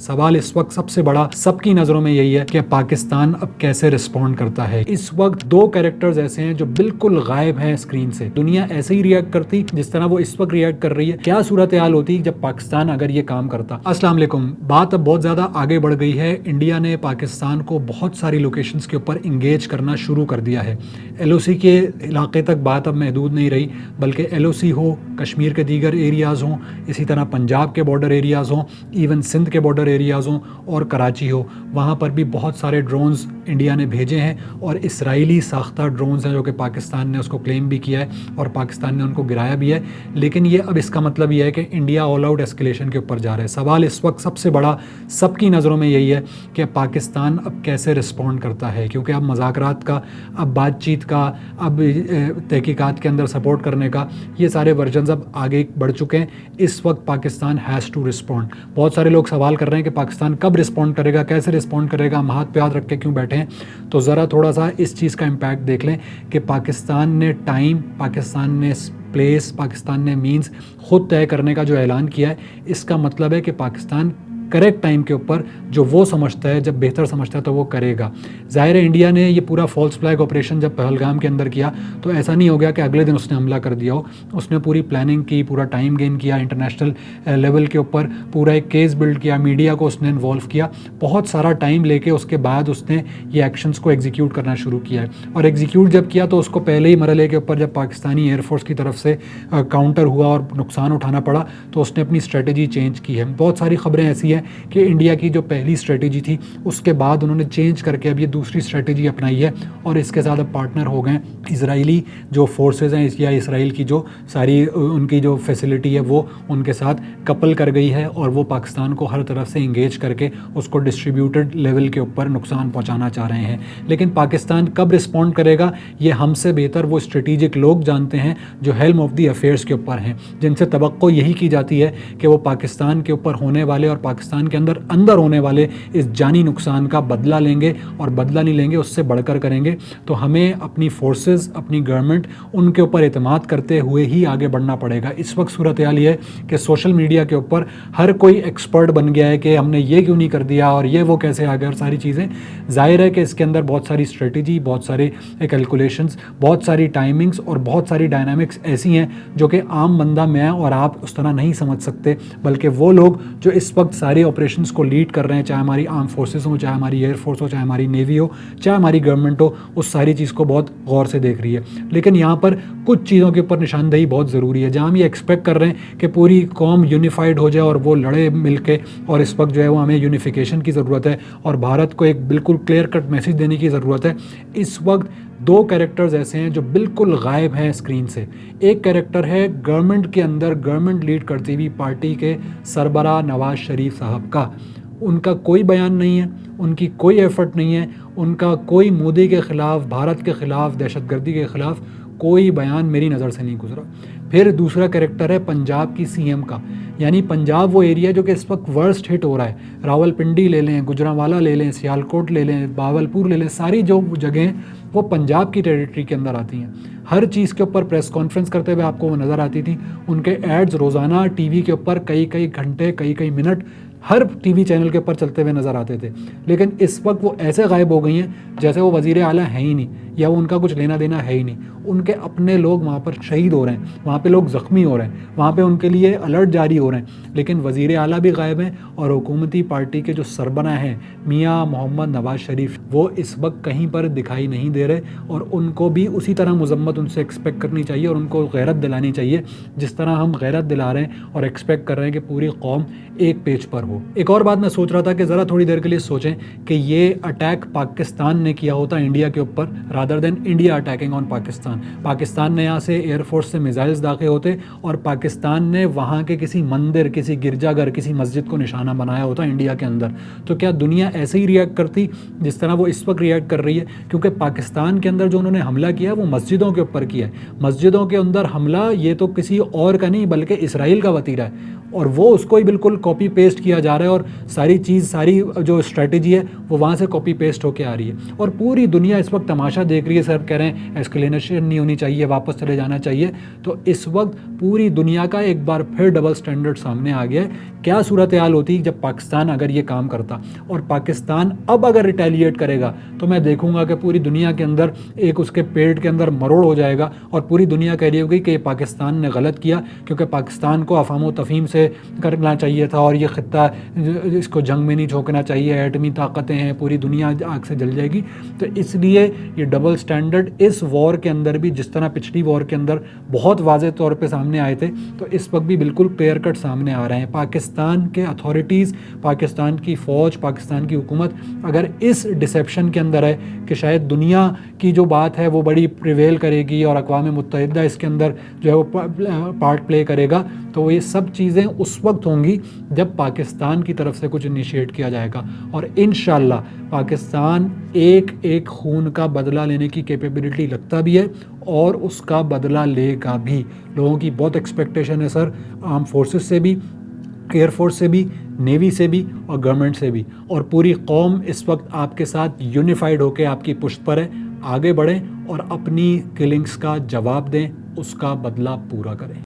सवाल इस वक्त सबसे बड़ा सबकी नजरों में यही है कि पाकिस्तान अब कैसे रिस्पॉन्ड करता है। इस वक्त दो कैरेक्टर्स ऐसे हैं जो बिल्कुल गायब हैं स्क्रीन से। दुनिया ऐसे ही रिएक्ट करती जिस तरह वो इस वक्त रिएक्ट कर रही है। क्या सूरत हाल होती जब पाकिस्तान अगर ये काम करता। अस्सलाम वालेकुम। बात अब बहुत ज्यादा आगे बढ़ गई है। इंडिया ने पाकिस्तान को बहुत सारी लोकेशंस के ऊपर इंगेज करना शुरू कर दिया है। एलओसी के इलाके तक बात अब महदूद नहीं रही, बल्कि एलओसी हो, कश्मीर के दीगर एरियाज़ हों, इसी तरह पंजाब के बॉर्डर एरियाज़ हों, इवन सिंध के बॉर्डर एरियाज़ हों और कराची हो, वहाँ पर भी बहुत सारे ड्रोन्स इंडिया ने भेजे हैं और इसराइली साख्ता ड्रोन्स हैं जो कि पाकिस्तान ने उसको क्लेम भी किया है और पाकिस्तान ने उनको गिराया भी है। लेकिन ये अब इसका मतलब ये है कि इंडिया ऑल आउट एस्केलेशन के ऊपर जा रहा है। सवाल इस वक्त सबसे बड़ा सबकी नज़रों में यही है कि पाकिस्तान अब कैसे रिस्पॉन्ड करता है, क्योंकि अब मज़ाकरात का, अब बातचीत का, अब तहकीकात के अंदर सपोर्ट करने का, ये सारे वर्जन अब आगे बढ़ चुके हैं। इस वक्त पाकिस्तान हैज़ टू रिस्पॉन्ड। बहुत सारे लोग सवाल कर रहे हैं कि पाकिस्तान कब रिस्पॉन्ड करेगा, कैसे रिस्पॉन्ड करेगा, हम हाथ पे हाथ रख के क्यों बैठे हैं। तो ज़रा थोड़ा सा इस चीज़ का इम्पैक्ट देख लें कि पाकिस्तान ने टाइम, पाकिस्तान ने प्लेस, पाकिस्तान ने मीन्स खुद तय करने का जो ऐलान किया है, इसका मतलब है कि पाकिस्तान करेक्ट टाइम के ऊपर जो वो समझता है, जब बेहतर समझता है तो वो करेगा। ज़ाहिर है इंडिया ने ये पूरा फॉल्स फ्लैग ऑपरेशन जब पहलगाम के अंदर किया तो ऐसा नहीं हो गया कि अगले दिन उसने हमला कर दिया हो। उसने पूरी प्लानिंग की, पूरा टाइम गेन किया, इंटरनेशनल लेवल के ऊपर पूरा एक केस बिल्ड किया, मीडिया को उसने इन्वॉल्व किया, बहुत सारा टाइम लेके उसके बाद उसने ये एक्शंस को एग्जीक्यूट करना शुरू किया है। और एग्जीक्यूट जब किया तो उसको पहले ही मरहले के ऊपर जब पाकिस्तानी एयरफोर्स की तरफ से काउंटर हुआ और नुकसान उठाना पड़ा तो उसने अपनी स्ट्रेटजी चेंज की है। बहुत सारी खबरें ऐसी हैं कि इंडिया की जो पहली स्ट्रेटजी थी उसके बाद उन्होंने चेंज करके अब ये दूसरी स्ट्रेटजी अपनाई है और इसके साथ अब पार्टनर हो गए इजरायली जो फोर्सेस हैं या इसराइल की जो सारी उनकी जो फैसिलिटी है वो उनके साथ कपल कर गई है और वो पाकिस्तान को हर तरफ से इंगेज करके उसको डिस्ट्रीब्यूटेड लेवल के ऊपर नुकसान पहुंचाना चाह रहे हैं। लेकिन पाकिस्तान कब रिस्पॉन्ड करेगा ये हमसे बेहतर वो स्ट्रेटेजिक लोग जानते हैं जो हेल्म ऑफ द अफेयर्स के ऊपर हैं, जिनसे तवक्को यही की जाती है कि वो पाकिस्तान के ऊपर होने वाले और पाकिस्तान के अंदर होने वाले इस जानी नुकसान का बदला लेंगे और बदला नहीं लेंगे, उससे बढ़कर करेंगे। तो हमें अपनी फोर्सेस, अपनी गवर्नमेंट, उनके ऊपर एतमाद करते हुए ही आगे बढ़ना पड़ेगा। इस वक्त सूरत हाल ये है कि सोशल मीडिया के ऊपर हर कोई एक्सपर्ट बन गया है कि हमने ये क्यों नहीं कर दिया और ये वो कैसे आ गया और सारी चीज़ें। जाहिर है कि इसके अंदर बहुत सारी स्ट्रेटजी, बहुत सारे कैलकुलेशंस, बहुत सारी टाइमिंग्स और बहुत सारी डायनामिक्स ऐसी हैं जो कि आम बंदा, मैं और आप उस तरह नहीं समझ सकते, बल्कि वो लोग जो इस वक्त सारे ऑपरेशंस को लीड कर रहे हैं, चाहे हमारी आर्म फोर्सेस हो, चाहे हमारी एयरफोर्स हो, चाहे हमारी नेवी हो, चाहे हमारी गवर्नमेंट हो, उस सारी चीज़ को बहुत गौर से देख रही है। लेकिन यहाँ पर कुछ चीज़ों के ऊपर निशानदेही बहुत ज़रूरी है। जहाँ हम ये एक्सपेक्ट कर रहे हैं कि पूरी कौम यूनिफाइड हो जाए और वो लड़े मिल के, और इस वक्त जो है वो हमें यूनिफिकेशन की ज़रूरत है और भारत को एक बिल्कुल क्लियर कट मैसेज देने की ज़रूरत है। इस वक्त दो कैरेक्टर्स ऐसे हैं जो बिल्कुल गायब हैं स्क्रीन से। एक कैरेक्टर है गवर्नमेंट के अंदर, गवर्नमेंट लीड करती हुई पार्टी के सरबराह नवाज शरीफ साहब का। उनका कोई बयान नहीं है, उनकी कोई एफर्ट नहीं है, उनका कोई मोदी के ख़िलाफ़, भारत के ख़िलाफ़, दहशतगर्दी के ख़िलाफ़ कोई बयान मेरी नज़र से नहीं गुजरा। फिर दूसरा कैरेक्टर है पंजाब की सीएम का, यानी पंजाब वो एरिया जो कि इस वक्त वर्स्ट हिट हो रहा है। रावलपिंडी ले लें, गुजरांवाला ले लें, सियालकोट ले लें, बावलपुर ले लें, सारी जो जगहें वो पंजाब की टेरिटरी के अंदर आती हैं। हर चीज़ के ऊपर प्रेस कॉन्फ्रेंस करते हुए आपको वो नज़र आती थी। उनके एड्स रोज़ाना टीवी के ऊपर कई कई घंटे, कई कई मिनट हर टीवी चैनल के ऊपर चलते हुए नज़र आते थे। लेकिन इस वक्त वो ऐसे गायब हो गई हैं जैसे वो वज़ीर आला हैं ही नहीं, या वो उनका कुछ लेना देना है ही नहीं। उनके अपने लोग वहाँ पर शहीद हो रहे हैं, वहाँ पे लोग ज़ख्मी हो रहे हैं, वहाँ पे उनके लिए अलर्ट जारी हो रहे हैं, लेकिन वज़ीर आला भी गायब हैं और हुकूमती पार्टी के जो सरबराह हैं मियाँ मोहम्मद नवाज शरीफ, वो इस वक्त कहीं पर दिखाई नहीं दे रहे। और उनको भी उसी तरह मजम्मत उनसे एक्सपेक्ट करनी चाहिए और उनको गैरत दिलानी चाहिए जिस तरह हम गैरत दिला रहे हैं और एक्सपेक्ट कर रहे हैं कि पूरी कौम एक पेज पर हो। एक और बात मैं सोच रहा था कि ज़रा थोड़ी देर के लिए सोचें कि ये अटैक पाकिस्तान ने किया होता इंडिया के ऊपर rather than India attacking on Pakistan. Pakistan ने यहाँ से एयरफोर्स से मिसाइल्स दाखिल होते और पाकिस्तान ने वहाँ के किसी मंदिर, किसी गिरजाघर, किसी मस्जिद को निशाना बनाया होता इंडिया के अंदर, तो क्या दुनिया ऐसे ही रिएक्ट करती जिस तरह वो इस वक्त रिएक्ट कर रही है? क्योंकि पाकिस्तान के अंदर जो उन्होंने हमला किया वो मस्जिदों के ऊपर किया है। मस्जिदों के अंदर हमला ये तो किसी और का नहीं बल्कि इसराइल का वतीरा है और वो उसको ही बिल्कुल कॉपी पेस्ट किया जा रहा है और सारी चीज़, सारी जो स्ट्रेटजी है वो वहाँ से कॉपी पेस्ट होके आ रही है। और पूरी दुनिया इस वक्त तमाशा देख रही है। सर कह रहे हैं एस्केलेशन नहीं होनी चाहिए, वापस चले जाना चाहिए। तो इस वक्त पूरी दुनिया का एक बार फिर डबल स्टैंडर्ड सामने आ गया है। क्या सूरत हाल होती जब पाकिस्तान अगर ये काम करता, और पाकिस्तान अब अगर रिटेलिएट करेगा तो मैं देखूंगा कि पूरी दुनिया के अंदर एक उसके पेट के अंदर मरोड़ हो जाएगा और पूरी दुनिया कह रही होगी कि पाकिस्तान ने गलत किया, क्योंकि पाकिस्तान को अफाम तफहीम से करना चाहिए था और ये ख़ित्ता इसको जंग में नहीं झोंकना चाहिए, एटमी ताकतें हैं, पूरी दुनिया आग से जल जाएगी। तो इसलिए ये डबल स्टैंडर्ड इस वॉर के अंदर भी, जिस तरह पिछली वॉर के अंदर बहुत वाज़ेह तौर पे सामने आए थे, तो इस वक्त भी बिल्कुल क्लियर कट सामने आ रहे हैं। पाकिस्तान के अथॉरिटीज़, पाकिस्तान की फ़ौज, पाकिस्तान की हुकूमत अगर इस डिसेप्शन के अंदर है कि शायद दुनिया की जो बात है वो बड़ी प्रिवेल करेगी और अक़वाम मुत्तहिदा इसके अंदर जो है वो पार्ट प्ले करेगा, तो ये सब चीज़ें उस वक्त होंगी जब पाकिस्तान की तरफ से कुछ इनिशिएट किया जाएगा। और इंशाल्लाह पाकिस्तान एक एक खून का बदला लेने की कैपेबिलिटी लगता भी है और उसका बदला लेगा भी। लोगों की बहुत एक्सपेक्टेशन है सर, आर्म फोर्सेस से भी, एयरफोर्स से भी, नेवी से भी और गवर्नमेंट से भी। और पूरी कौम इस वक्त आपके साथ यूनिफाइड होकर आपकी पुश्त पर है। आगे बढ़ें और अपनी किलिंग्स का जवाब दें, उसका बदला पूरा करें।